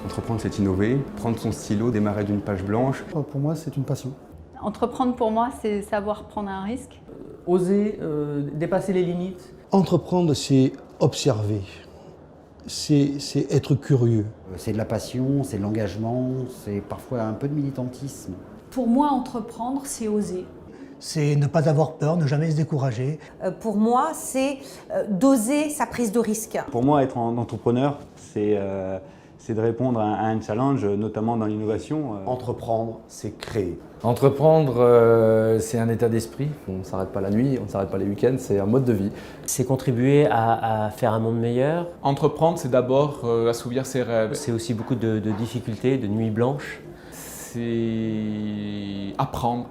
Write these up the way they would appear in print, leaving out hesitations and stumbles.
Entreprendre, c'est innover, prendre son stylo, démarrer d'une page blanche. Pour moi, c'est une passion. Entreprendre pour moi, c'est savoir prendre un risque. Oser dépasser les limites. Entreprendre, c'est observer, c'est être curieux. C'est de la passion, c'est de l'engagement, c'est parfois un peu de militantisme. Pour moi, entreprendre, c'est oser. C'est ne pas avoir peur, ne jamais se décourager. Pour moi, c'est d'oser sa prise de risque. Pour moi, être un entrepreneur, c'est de répondre à un challenge, notamment dans l'innovation. Entreprendre, c'est créer. Entreprendre, c'est un état d'esprit. On ne s'arrête pas la nuit, on ne s'arrête pas les week-ends, c'est un mode de vie. C'est contribuer à faire un monde meilleur. Entreprendre, c'est d'abord assouvir ses rêves. C'est aussi beaucoup de difficultés, de nuits blanches. C'est apprendre,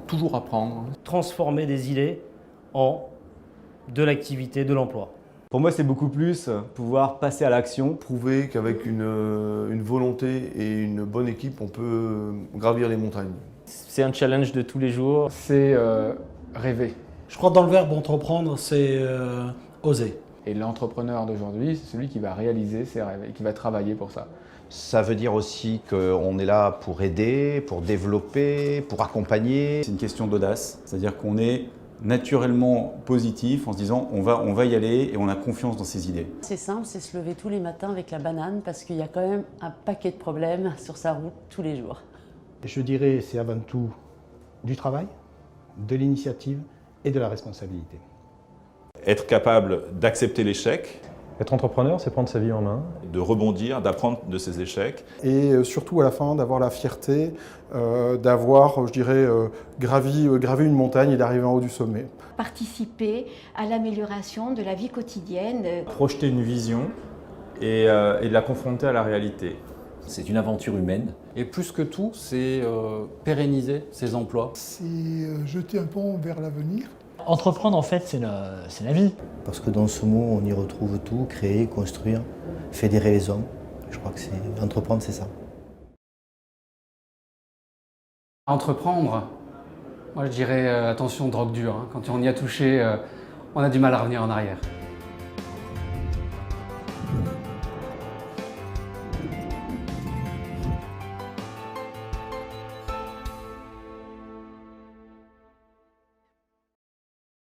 toujours apprendre. Transformer des idées en de l'activité, de l'emploi. Pour moi, c'est beaucoup plus pouvoir passer à l'action. Prouver qu'avec une volonté et une bonne équipe, on peut gravir les montagnes. C'est un challenge de tous les jours. C'est rêver. Je crois que dans le verbe entreprendre, c'est oser. Et l'entrepreneur d'aujourd'hui, c'est celui qui va réaliser ses rêves et qui va travailler pour ça. Ça veut dire aussi qu'on est là pour aider, pour développer, pour accompagner. C'est une question d'audace, c'est-à-dire qu'on est naturellement positif en se disant on va y aller et on a confiance dans ses idées. C'est simple, c'est se lever tous les matins avec la banane parce qu'il y a quand même un paquet de problèmes sur sa route tous les jours. Je dirais c'est avant tout du travail, de l'initiative et de la responsabilité. Être capable d'accepter l'échec. Être entrepreneur, c'est prendre sa vie en main. De rebondir, d'apprendre de ses échecs. Et surtout à la fin, d'avoir la fierté, d'avoir, je dirais, gravi une montagne et d'arriver en haut du sommet. Participer à l'amélioration de la vie quotidienne. Projeter une vision et de la confronter à la réalité. C'est une aventure humaine. Et plus que tout, c'est pérenniser ses emplois. C'est jeter un pont vers l'avenir. Entreprendre, en fait, c'est la vie. Parce que dans ce mot, on y retrouve tout, créer, construire, fédérer les hommes. Je crois que entreprendre, c'est ça. Entreprendre, moi je dirais attention drogue dure. Quand on y a touché, on a du mal à revenir en arrière.